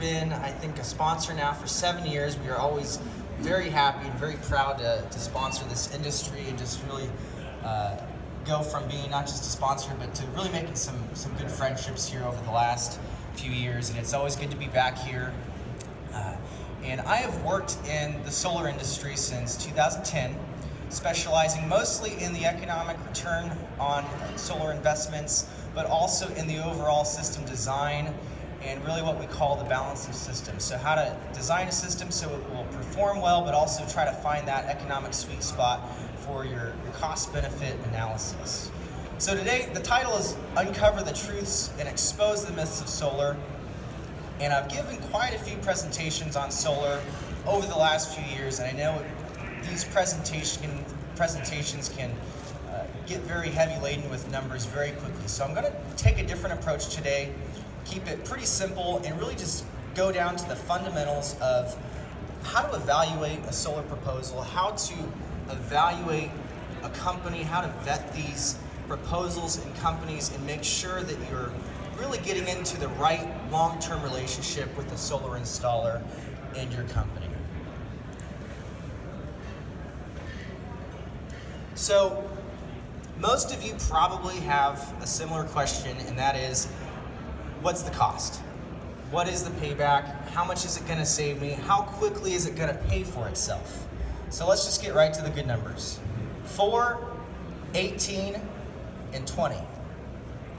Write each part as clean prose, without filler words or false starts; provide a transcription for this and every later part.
been, I think, a sponsor now for 7 years. We are always very happy and very proud to sponsor this industry and just really go from being not just a sponsor, but to really making some good friendships here over the last few years. And it's always good to be back here. And I have worked in the solar industry since 2010, specializing mostly in the economic return on solar investments, but also in the overall system design and really what we call the balance of systems. So how to design a system so it will perform well, but also try to find that economic sweet spot for your cost-benefit analysis. So today, the title is Uncover the Truths and Expose the Myths of Solar. And I've given quite a few presentations on solar over the last few years, and I know these presentations can get very heavy laden with numbers very quickly. So I'm going to take a different approach today, keep it pretty simple, and really just go down to the fundamentals of how to evaluate a solar proposal, how to evaluate a company, how to vet these proposals and companies and make sure that you're really getting into the right long-term relationship with the solar installer and your company. So most of you probably have a similar question, and that is, what's the cost? What is the payback? How much is it going to save me? How quickly is it going to pay for itself? So let's just get right to the good numbers. 4, 18, and 20.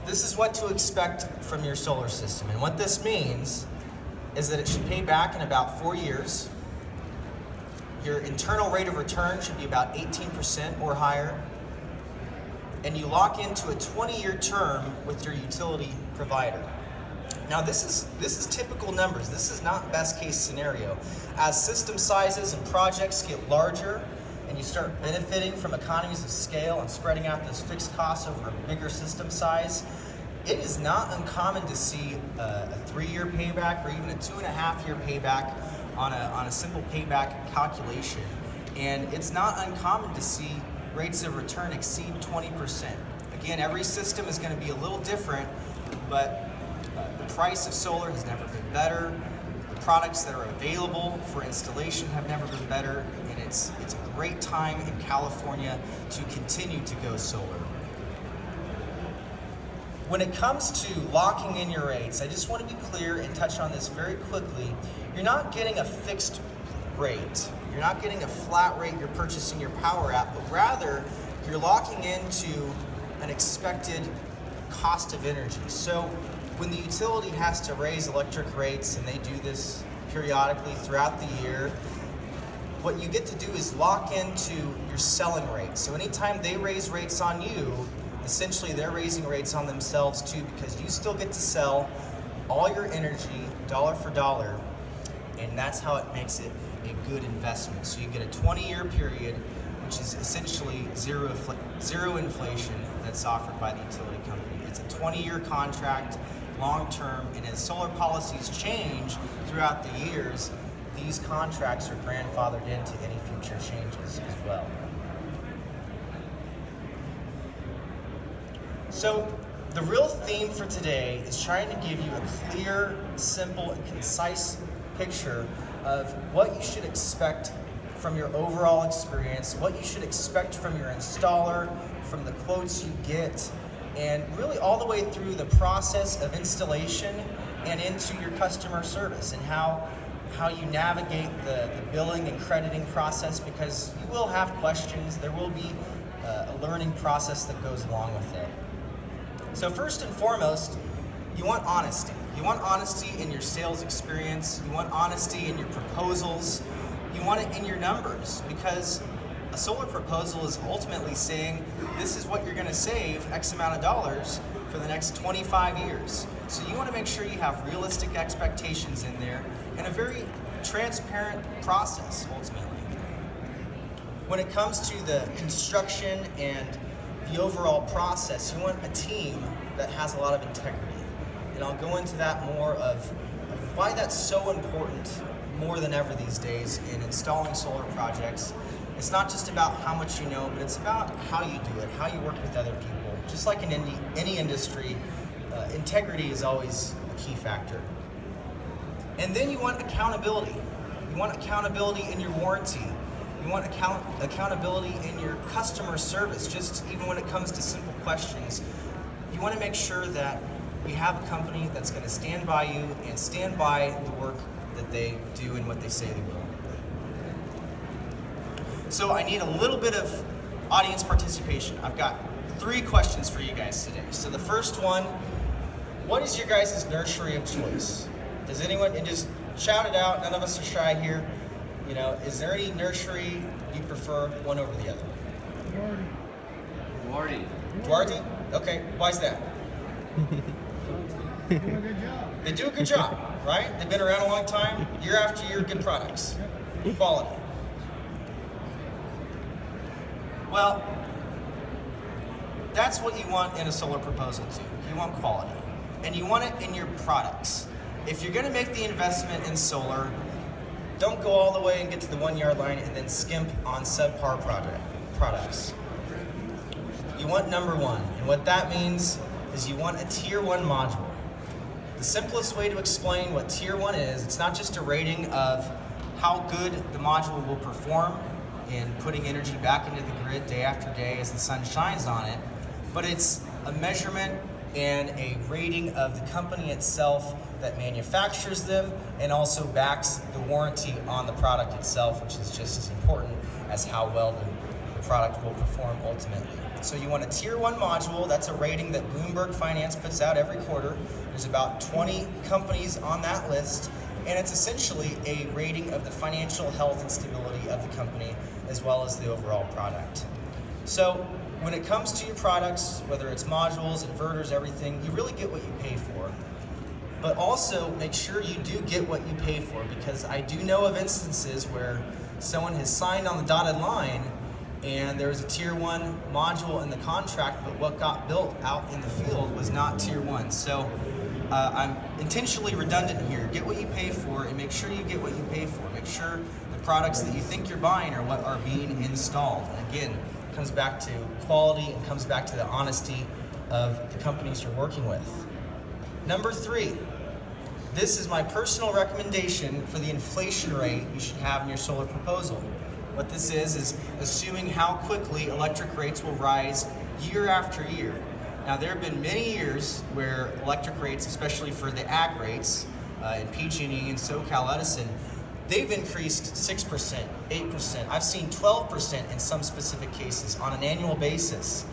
This is what to expect from your solar system. And what this means is that it should pay back in about 4 years. Your internal rate of return should be about 18% or higher. And you lock into a 20-year term with your utility provider. Now this is typical numbers. This is not best case scenario. As system sizes and projects get larger and you start benefiting from economies of scale and spreading out those fixed costs over a bigger system size, it is not uncommon to see a 3-year payback or even a 2.5-year payback on a simple payback calculation. And it's not uncommon to see rates of return exceed 20%. Again, every system is going to be a little different, but the price of solar has never been better. The products that are available for installation have never been better, and it's a great time in California to continue to go solar. When it comes to locking in your rates, I just want to be clear and touch on this very quickly. You're not getting a fixed rate. You're not getting a flat rate you're purchasing your power at, but rather you're locking into an expected cost of energy. So when the utility has to raise electric rates, and they do this periodically throughout the year, what you get to do is lock into your selling rate. So anytime they raise rates on you, essentially they're raising rates on themselves too, because you still get to sell all your energy dollar for dollar, and that's how it makes it a good investment. So you get a 20-year period, which is essentially zero inflation that's offered by the utility company. It's a 20-year contract, long-term, and as solar policies change throughout the years, these contracts are grandfathered into any future changes as well. So the real theme for today is trying to give you a clear, simple, and concise picture of what you should expect from your overall experience, what you should expect from your installer, from the quotes you get, and really all the way through the process of installation and into your customer service, and how you navigate the billing and crediting process, because you will have questions. There will be a learning process that goes along with it. So first and foremost, you want honesty. You want honesty in your sales experience. You want honesty in your proposals. You want it in your numbers, because a solar proposal is ultimately saying this is what you're going to save X amount of dollars for the next 25 years. So you want to make sure you have realistic expectations in there and a very transparent process ultimately. When it comes to the construction and the overall process, you want a team that has a lot of integrity. And I'll go into that more of why that's so important more than ever these days in installing solar projects. It's not just about how much you know, but it's about how you do it, how you work with other people. Just like in any industry, integrity is always a key factor. And then you want accountability. You want accountability in your warranty. You want accountability in your customer service, just even when it comes to simple questions. You want to make sure that you have a company that's going to stand by you and stand by the work that they do and what they say they will. So I need a little bit of audience participation. I've got 3 questions for you guys today. So the first one, what is your guys' nursery of choice? Does anyone, and just shout it out, none of us are shy here. You know, is there any nursery you prefer one over the other? Duarte. Duarte? Okay, why is that? They do a good job. They do a good job, right? They've been around a long time, year after year, good products, quality. Well, that's what you want in a solar proposal too. You want quality, and you want it in your products. If you're going to make the investment in solar, don't go all the way and get to the 1 yard line and then skimp on subpar products. You want number 1, and what that means is you want a tier 1 module. The simplest way to explain what tier 1 is, it's not just a rating of how good the module will perform in putting energy back into the grid day after day as the sun shines on it, but it's a measurement and a rating of the company itself that manufactures them and also backs the warranty on the product itself, which is just as important as how well the product will perform ultimately. So you want a tier 1 module. That's a rating that Bloomberg Finance puts out every quarter. There's about 20 companies on that list, and it's essentially a rating of the financial health and stability of the company as well as the overall product. So when it comes to your products, whether it's modules, inverters, everything, you really get what you pay for. But also make sure you do get what you pay for, because I do know of instances where someone has signed on the dotted line and there was a tier 1 module in the contract, but what got built out in the field was not tier 1. So I'm intentionally redundant here. Get what you pay for and make sure you get what you pay for. Make sure the products that you think you're buying are what are being installed. And again, it comes back to quality and comes back to the honesty of the companies you're working with. Number 3, this is my personal recommendation for the inflation rate you should have in your solar proposal. What this is assuming how quickly electric rates will rise year after year. Now, there have been many years where electric rates, especially for the ag rates in PG&E and SoCal Edison, they've increased 6%, 8%. I've seen 12% in some specific cases on an annual basis.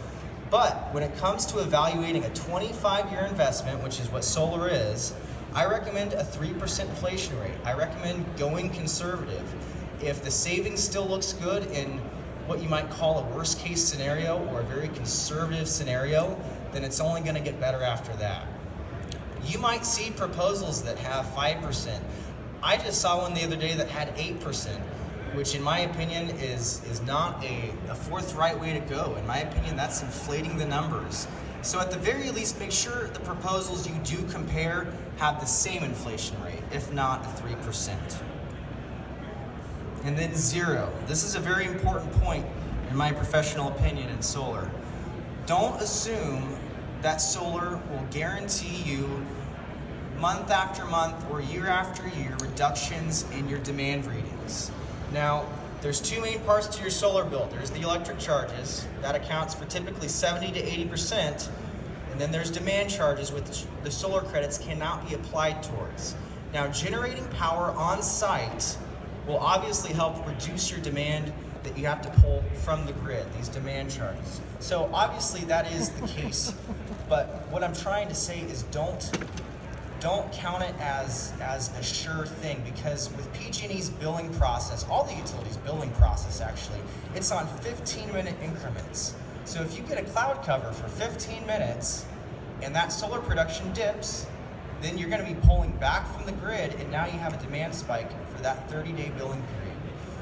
But when it comes to evaluating a 25-year investment, which is what solar is, I recommend a 3% inflation rate. I recommend going conservative. If the savings still looks good in what you might call a worst case scenario or a very conservative scenario, then it's only going to get better after that. You might see proposals that have 5%. I just saw one the other day that had 8%, which in my opinion is not a forthright way to go. In my opinion, that's inflating the numbers. So at the very least, make sure the proposals you do compare have the same inflation rate, if not a 3%. And then 0. This is a very important point in my professional opinion in solar. Don't assume that solar will guarantee you month after month or year after year reductions in your demand readings. Now, there's 2 main parts to your solar bill. There's the electric charges. That accounts for typically 70 to 80%. And then there's demand charges, which the solar credits cannot be applied towards. Now, generating power on site will obviously help reduce your demand that you have to pull from the grid, these demand charges. So obviously that is the case. But what I'm trying to say is don't count it as a sure thing, because with PG&E's billing process, all the utilities' billing process actually, it's on 15-minute increments. So if you get a cloud cover for 15 minutes and that solar production dips, then you're going to be pulling back from the grid, and now you have a demand spike for that 30-day billing period.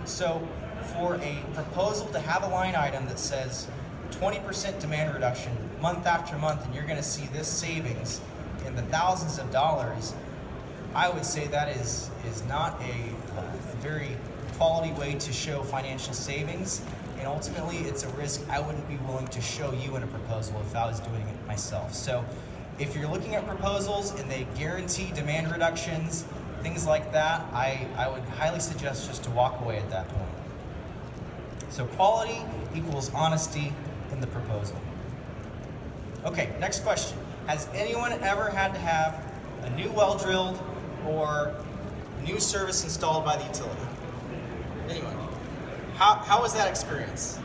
So for a proposal to have a line item that says 20% demand reduction month after month, and you're going to see this savings in the thousands of dollars, I would say that is not a very quality way to show financial savings, and ultimately it's a risk I wouldn't be willing to show you in a proposal if I was doing it myself. So if you're looking at proposals and they guarantee demand reductions things like that, I would highly suggest just to walk away at that point. So quality equals honesty in the proposal. Okay, next question. Has anyone ever had to have a new well drilled or new service installed by the utility? Anyone? How was that experience?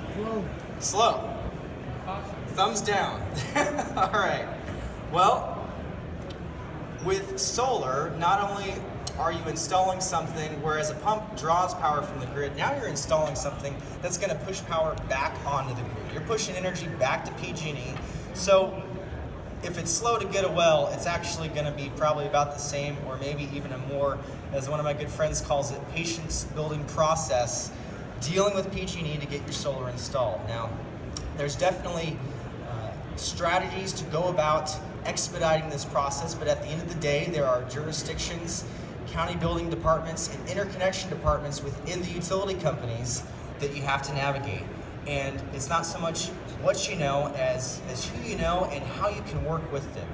Slow. Thumbs down. All right. Well, with solar, not only are you installing something, whereas a pump draws power from the grid, now you're installing something that's going to push power back onto the grid. You're pushing energy back to PG&E. So if it's slow to get a well, it's actually going to be probably about the same, or maybe even a more, as one of my good friends calls it, patience building process, dealing with PG&E to get your solar installed. Now, there's definitely strategies to go about expediting this process, but at the end of the day, there are jurisdictions, county building departments, and interconnection departments within the utility companies that you have to navigate. And it's not so much what you know as who you know and how you can work with them.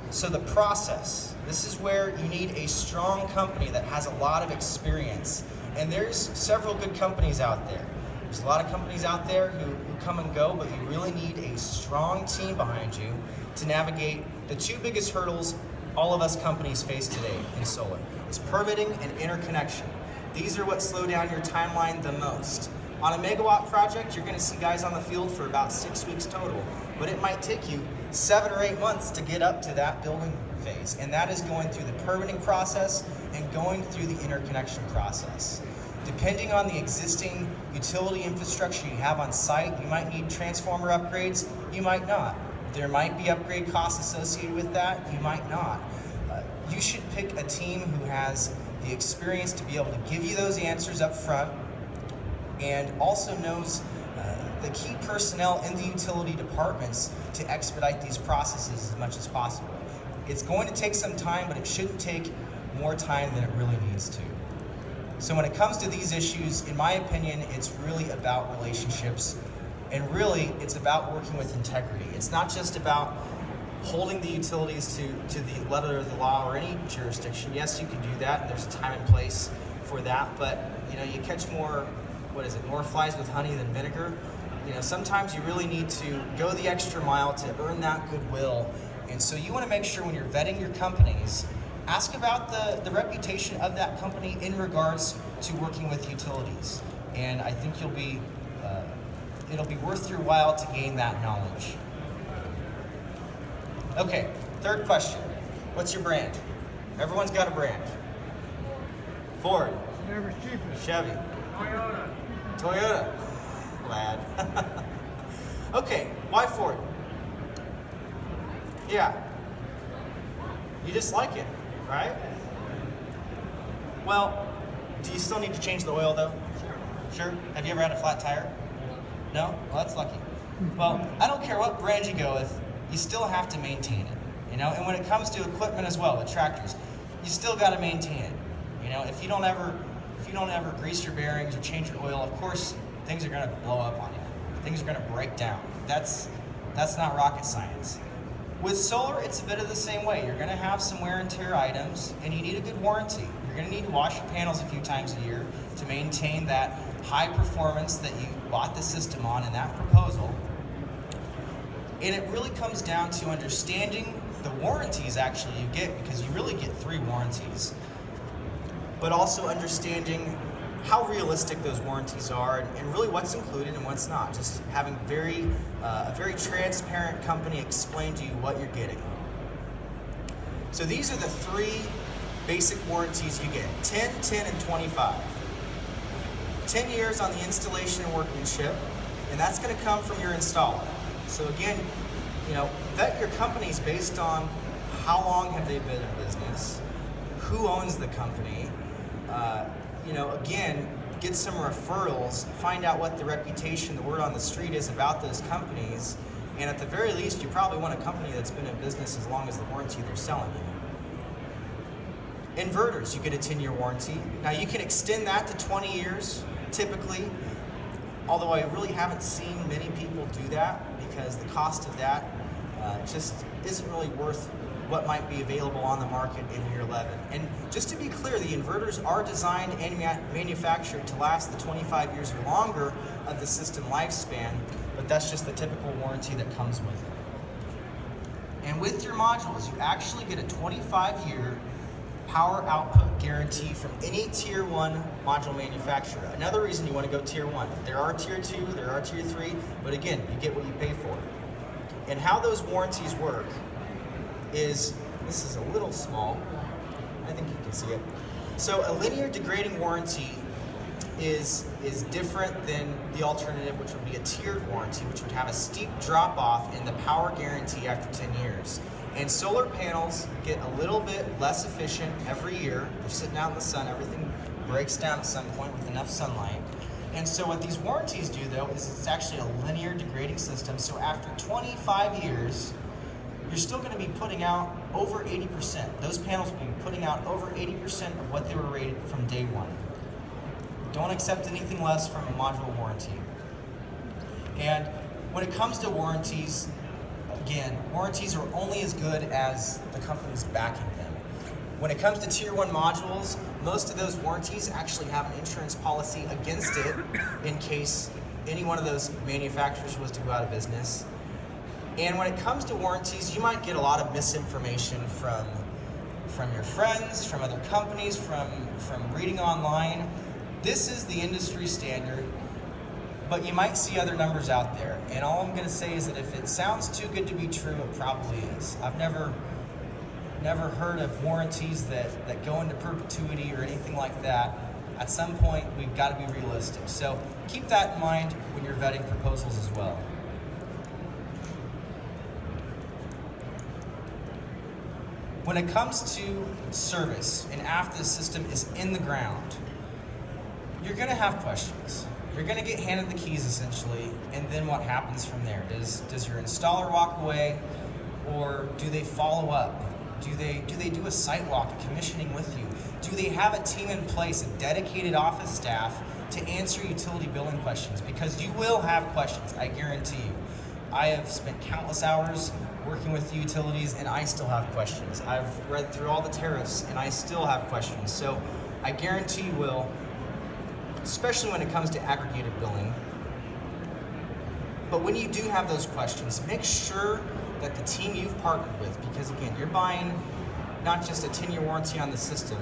So the process, this is where you need a strong company that has a lot of experience. And there's several good companies out there. There's a lot of companies out there who come and go, but you really need a strong team behind you to navigate the two biggest hurdles all of us companies face today in solar. It's permitting and interconnection. These are what slow down your timeline the most. On a megawatt project, you're going to see guys on the field for about 6 weeks total, but it might take you 7 or 8 months to get up to that building phase, and that is going through the permitting process and going through the interconnection process. Depending on the existing utility infrastructure you have on site, you might need transformer upgrades, you might not. There might be upgrade costs associated with that, you might not. You should pick a team who has the experience to be able to give you those answers up front, and also knows the key personnel in the utility departments to expedite these processes as much as possible. It's going to take some time, but it shouldn't take more time than it really needs to. So when it comes to these issues, in my opinion, it's really about relationships, and really it's about working with integrity. It's not just about holding the utilities to the letter of the law or any jurisdiction. Yes, you can do that. There's a time and place for that, but you catch more flies with honey than vinegar. Sometimes you really need to go the extra mile to earn that goodwill. And so you want to make sure when you're vetting your companies, ask about the reputation of that company in regards to working with utilities. And I think it'll be worth your while to gain that knowledge. Okay, third question. What's your brand? Everyone's got a brand. Ford. Chevy. Toyota. Lad. Okay, why Ford? Yeah. You just like it, right? Well, do you still need to change the oil though? Sure. Have you ever had a flat tire? No? Well, that's lucky. Well, I don't care what brand you go with, you still have to maintain it. And when it comes to equipment as well, the tractors, you still got to maintain it. If you don't ever grease your bearings or change your oil, of course things are going to blow up on you. Things are going to break down. That's not rocket science. With solar, it's a bit of the same way. You're going to have some wear and tear items, and you need a good warranty. You're going to need to wash your panels a few times a year to maintain that high performance that you bought the system on in that proposal. And it really comes down to understanding the warranties actually you get, because you really get 3 warranties. But also understanding how realistic those warranties are and really what's included and what's not. Just having a very transparent company explain to you what you're getting. So these are the 3 basic warranties you get: 10, 10, and 25. 10 years on the installation and workmanship, and that's going to come from your installer. So again, vet your companies based on how long have they been in business, who owns the company, again, get some referrals, find out what the reputation, the word on the street is about those companies, and at the very least, you probably want a company that's been in business as long as the warranty they're selling you. Inverters, you get a 10-year warranty. Now you can extend that to 20 years, typically, although I really haven't seen many people do that because the cost of that just isn't really worth what might be available on the market in year 11. And just to be clear, the inverters are designed and manufactured to last the 25 years or longer of the system lifespan, but that's just the typical warranty that comes with it. And with your modules, you actually get a 25-year power output guarantee from any tier 1 module manufacturer. Another reason you want to go tier 1. There are tier 2, there are tier 3, but again, you get what you pay for. And how those warranties work is, this is a little small, I think you can see it. So a linear degrading warranty is different than the alternative, which would be a tiered warranty, which would have a steep drop off in the power guarantee after 10 years. And solar panels get a little bit less efficient every year. They're sitting out in the sun, everything breaks down at some point with enough sunlight. And so what these warranties do though is it's actually a linear degrading system. So after 25 years, you're still going to be putting out over 80%. Those panels will be putting out over 80% of what they were rated from day one. Don't accept anything less from a module warranty. And when it comes to warranties, again, warranties are only as good as the company's backing them. When it comes to tier 1 modules, most of those warranties actually have an insurance policy against it in case any one of those manufacturers was to go out of business. And when it comes to warranties, you might get a lot of misinformation from your friends, from other companies, from reading online. This is the industry standard, but you might see other numbers out there. And all I'm going to say is that if it sounds too good to be true, it probably is. I've never heard of warranties that go into perpetuity or anything like that. At some point, we've got to be realistic. So keep that in mind when you're vetting proposals as well. When it comes to service and after the system is in the ground, you're going to have questions. You're going to get handed the keys essentially, and then what happens from there? Does your installer walk away, or do they follow up? Do they do a site walk, a commissioning with you? Do they have a team in place, a dedicated office staff to answer utility billing questions? Because you will have questions, I guarantee you. I have spent countless hours working with utilities, and I still have questions. I've read through all the tariffs, and I still have questions. So I guarantee you will, especially when it comes to aggregated billing. But when you do have those questions, make sure that the team you've partnered with, because again, you're buying not just a 10-year warranty on the system,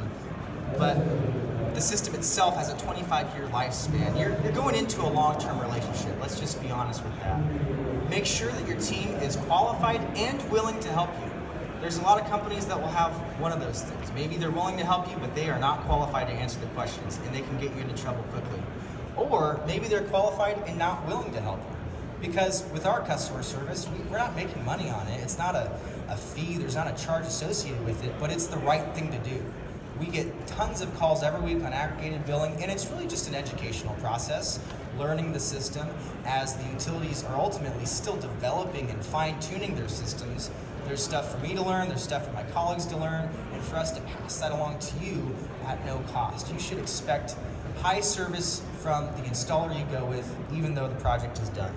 but the system itself has a 25-year lifespan. You're going into a long-term relationship. Let's just be honest with that. Make sure that your team is qualified and willing to help you. There's a lot of companies that will have one of those things. Maybe they're willing to help you, but they are not qualified to answer the questions, and they can get you into trouble quickly. Or maybe they're qualified and not willing to help you. Because with our customer service, we're not making money on it. It's not a fee, there's not a charge associated with it, but it's the right thing to do. We get tons of calls every week on aggregated billing, and it's really just an educational process, learning the system as the utilities are ultimately still developing and fine-tuning their systems. There's stuff for me to learn, there's stuff for my colleagues to learn, and for us to pass that along to you at no cost. You should expect high service from the installer you go with, even though the project is done.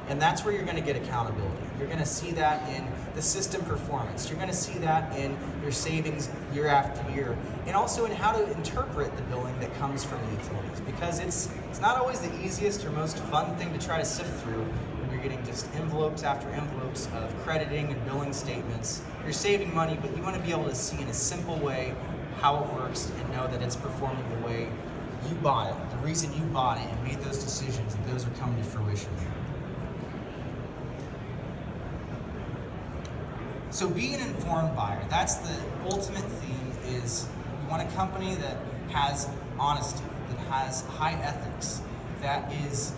And that's where you're going to get accountability. You're going to see that in the system performance. You're going to see that in your savings year after year, and also in how to interpret the billing that comes from the utilities. Because it's not always the easiest or most fun thing to try to sift through when you're getting just envelopes after envelopes of crediting and billing statements. You're saving money, but you want to be able to see in a simple way how it works and know that it's performing the way you bought it, the reason you bought it and made those decisions, and those are coming to fruition. So be an informed buyer. That's the ultimate theme, is you want a company that has honesty, that has high ethics, that is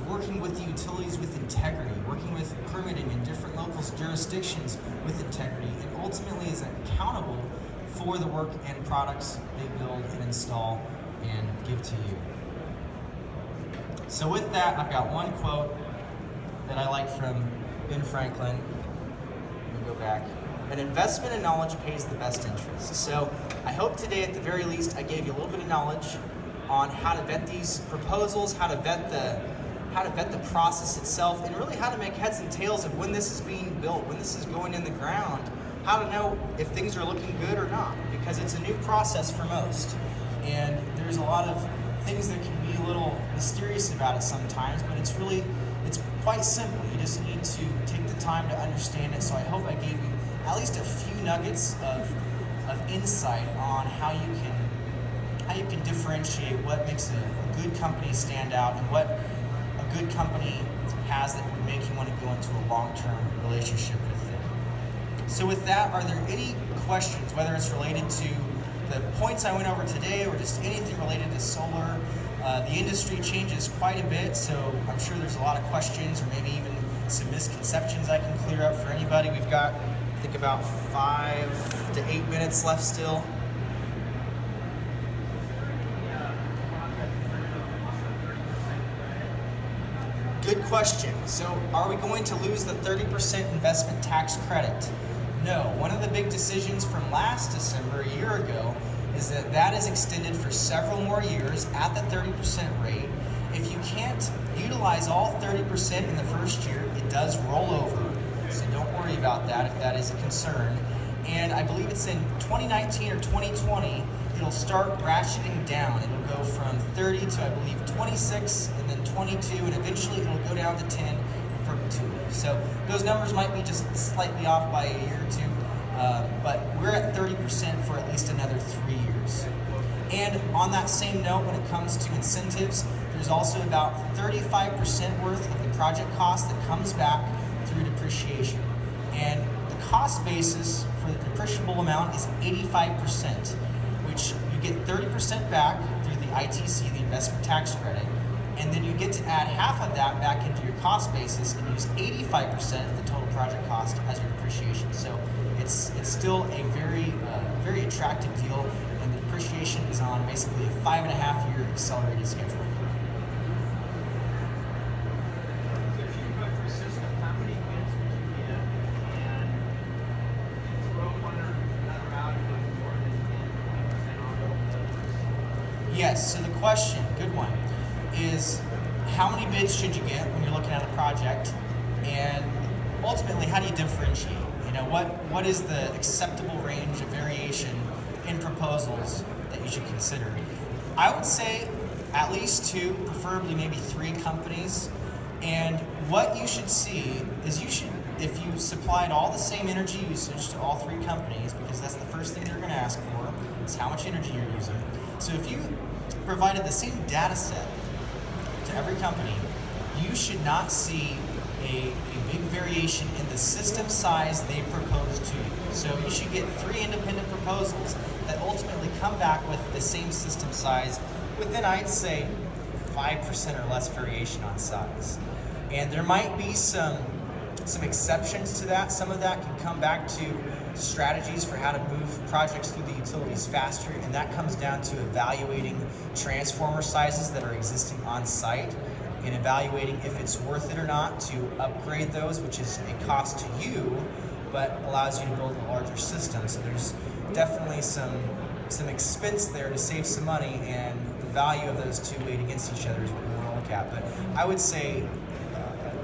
working with the utilities with integrity, working with permitting in different local jurisdictions with integrity, and ultimately is accountable for the work and products they build and install and give to you. So with that, I've got one quote that I like from Ben Franklin. Go back. An investment in knowledge pays the best interest. So I hope today at the very least I gave you a little bit of knowledge on how to vet these proposals, how to vet how to vet the process itself, and really how to make heads and tails of when this is being built, when this is going in the ground, how to know if things are looking good or not, because it's a new process for most. And there's a lot of things that can be a little mysterious about it sometimes, but it's quite simple. You just need to take the time to understand it. So I hope I gave you at least a few nuggets of insight on how you can differentiate what makes a good company stand out and what a good company has that would make you want to go into a long-term relationship with them. So with that, are there any questions, whether it's related to the points I went over today or just anything related to solar? The industry changes quite a bit, so I'm sure there's a lot of questions or maybe even some misconceptions I can clear up for anybody. We've got, I think, about 5 to 8 minutes left still. Good question. So are we going to lose the 30% investment tax credit? No. One of the big decisions from last December, a year ago, is that is extended for several more years at the 30% rate. If you can't utilize all 30% in the first year, it does roll over. So don't worry about that if that is a concern. And I believe it's in 2019 or 2020, it'll start ratcheting down. It'll go from 30 to, I believe, 26, and then 22, and eventually it'll go down to 10 in perpetuity. So those numbers might be just slightly off by a year or two, but we're at 30% for at least another 3 years. And on that same note, when it comes to incentives, there's also about 35% worth of the project cost that comes back through depreciation. And the cost basis for the depreciable amount is 85%, which you get 30% back through the ITC, the investment tax credit, and then you get to add half of that back into your cost basis and use 85% of the total project cost as your depreciation. So it's still a very attractive deal, and the depreciation is on basically a 5.5 year accelerated schedule. Yes, so the question, good one, is how many bids should you get when you're looking at a project, and ultimately how do you differentiate? You know, what is the acceptable range of variation in proposals that you should consider? I would say at least 2, preferably maybe 3 companies, and what you should see is if you supplied all the same energy usage to all 3 companies, because that's the first thing they're going to ask for, is how much energy you're using. So if you provided the same data set to every company, you should not see a big variation in the system size they propose to you. So you should get 3 independent proposals that ultimately come back with the same system size within, I'd say, 5% or less variation on size. And there might be some exceptions to that. Some of that can come back to strategies for how to move projects through the utilities faster, and that comes down to evaluating transformer sizes that are existing on site and evaluating if it's worth it or not to upgrade those, which is a cost to you but allows you to build a larger system. So there's definitely some expense there to save some money, and the value of those two weighed against each other is what we want to look at. But I would say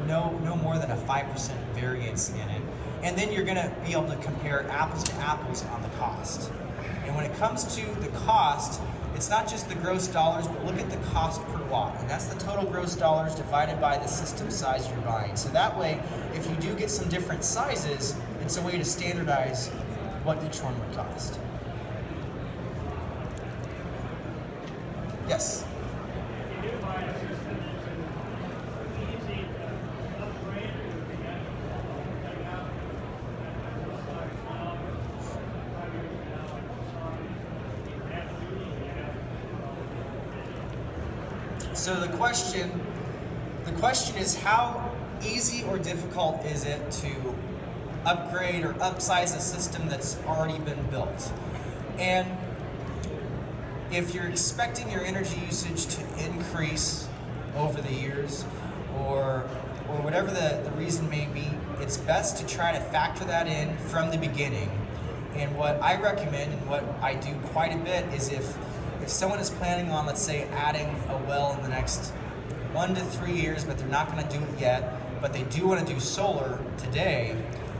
no more than a 5% variance in it. And then you're going to be able to compare apples to apples on the cost. And when it comes to the cost, it's not just the gross dollars, but look at the cost per watt. And that's the total gross dollars divided by the system size you're buying. So that way, if you do get some different sizes, it's a way to standardize what each one would cost. Yes? So the question is, how easy or difficult is it to upgrade or upsize a system that's already been built? And if you're expecting your energy usage to increase over the years, or whatever the reason may be, it's best to try to factor that in from the beginning. And what I recommend, and what I do quite a bit, is if someone is planning on, let's say, adding a well in the next 1 to 3 years, but they're not going to do it yet, but they do want to do solar today,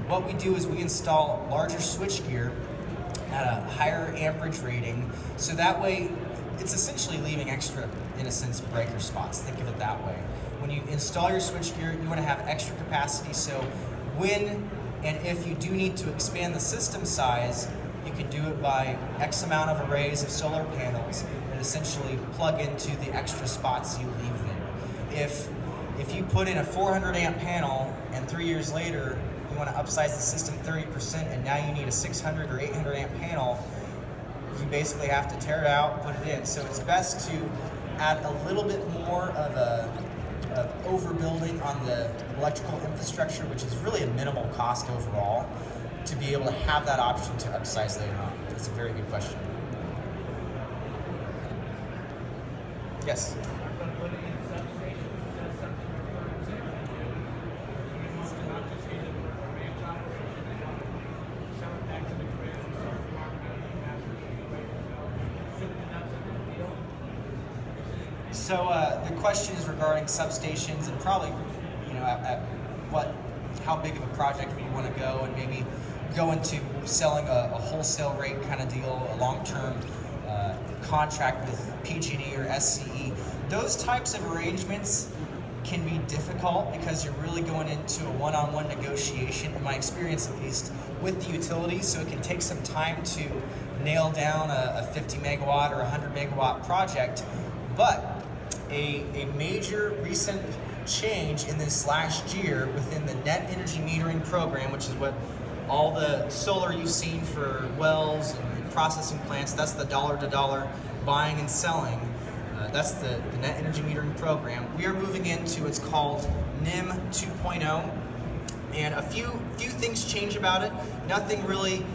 what we do is we install larger switchgear at a higher amperage rating, so that way it's essentially leaving extra, in a sense, breaker spots. Think of it that way. When you install your switchgear, you want to have extra capacity, so when and if you do need to expand the system size, you can do it by X amount of arrays of solar panels and essentially plug into the extra spots you leave there. If you put in a 400 amp panel and 3 years later you want to upsize the system 30% and now you need a 600 or 800 amp panel, you basically have to tear it out, put it in. So it's best to add a little bit more of overbuilding on the electrical infrastructure, which is really a minimal cost overall, to be able to have that option to upsize later on. That's a very good question. Yes? So the question is regarding substations and probably, at how big of a project we want to go, and maybe go into selling a wholesale rate kind of deal, a long-term contract with PG&E or SCE. Those types of arrangements can be difficult because you're really going into a one-on-one negotiation, in my experience at least, with the utilities, so it can take some time to nail down a 50 megawatt or 100 megawatt project. But a major recent change in this last year within the net energy metering program, which is what all the solar you've seen for wells and processing plants, that's the dollar-to-dollar buying and selling. That's the net energy metering program. We are moving into what's called NIM 2.0, and a few things change about it. Nothing really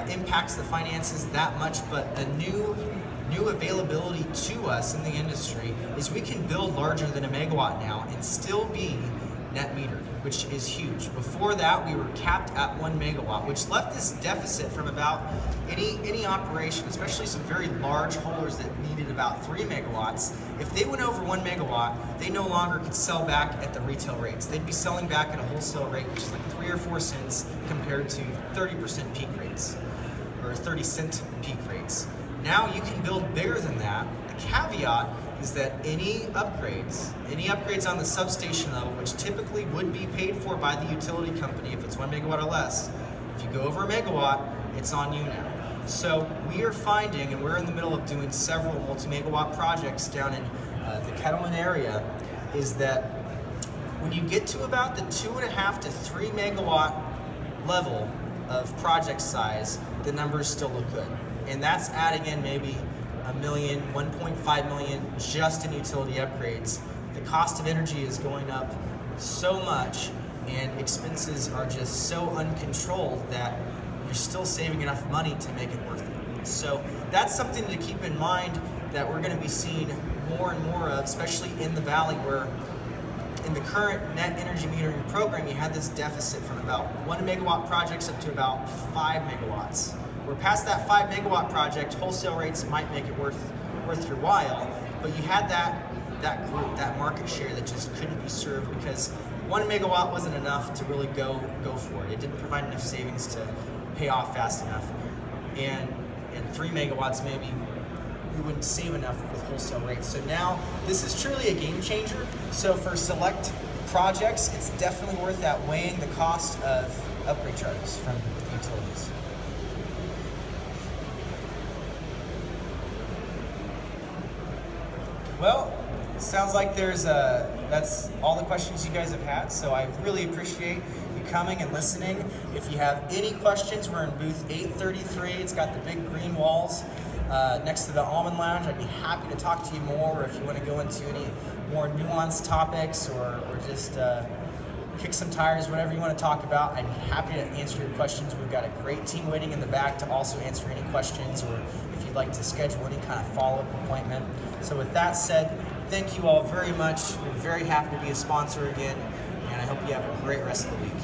impacts the finances that much, but a new availability to us in the industry is we can build larger than a megawatt now and still be net metered, which is huge. Before that, we were capped at 1 megawatt, which left this deficit from about any operation, especially some very large haulers that needed about 3 megawatts. If they went over 1 megawatt, they no longer could sell back at the retail rates. They'd be selling back at a wholesale rate, which is like 3 or 4 cents compared to 30% peak rates, or 30-cent peak rates. Now you can build bigger than that. The caveat is that any upgrades on the substation level, which typically would be paid for by the utility company if it's 1 megawatt or less, if you go over a megawatt, it's on you now. So we are finding, and we're in the middle of doing several multi-megawatt projects down in the Kettleman area, is that when you get to about the 2.5 to 3 megawatt level of project size, the numbers still look good. And that's adding in maybe $1 million, $1.5 million just in utility upgrades. The cost of energy is going up so much and expenses are just so uncontrolled that you're still saving enough money to make it worth it. So that's something to keep in mind that we're going to be seeing more and more of, especially in the valley, where in the current net energy metering program, you had this deficit from about 1 megawatt projects up to about 5 megawatts. We're past that 5 megawatt project, wholesale rates might make it worth your while, but you had that group, that market share that just couldn't be served because 1 megawatt wasn't enough to really go for it. It didn't provide enough savings to pay off fast enough. And 3 megawatts maybe we wouldn't save enough with wholesale rates. So now this is truly a game changer. So for select projects, it's definitely worth that, weighing the cost of upgrade charges from the utilities. Well, it sounds like that's all the questions you guys have had, so I really appreciate you coming and listening. If you have any questions, we're in booth 833. It's got the big green walls next to the Almond Lounge. I'd be happy to talk to you more, or if you want to go into any more nuanced topics or just kick some tires, whatever you want to talk about, I'd be happy to answer your questions. We've got a great team waiting in the back to also answer any questions, or if you'd like to schedule any kind of follow-up appointment. So with that said, thank you all very much. We're very happy to be a sponsor again, and I hope you have a great rest of the week.